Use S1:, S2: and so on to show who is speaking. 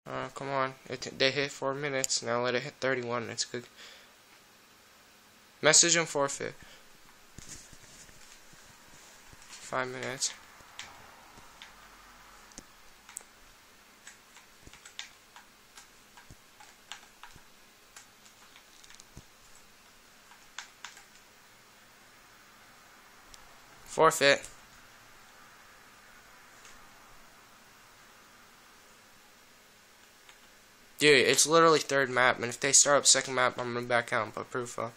S1: Come on. They hit 4 minutes. Now let it hit 31. It's good. Message and forfeit. 5 minutes. Forfeit. Dude, it's literally third map, and if they start up second map, I'm gonna back out and put proof up.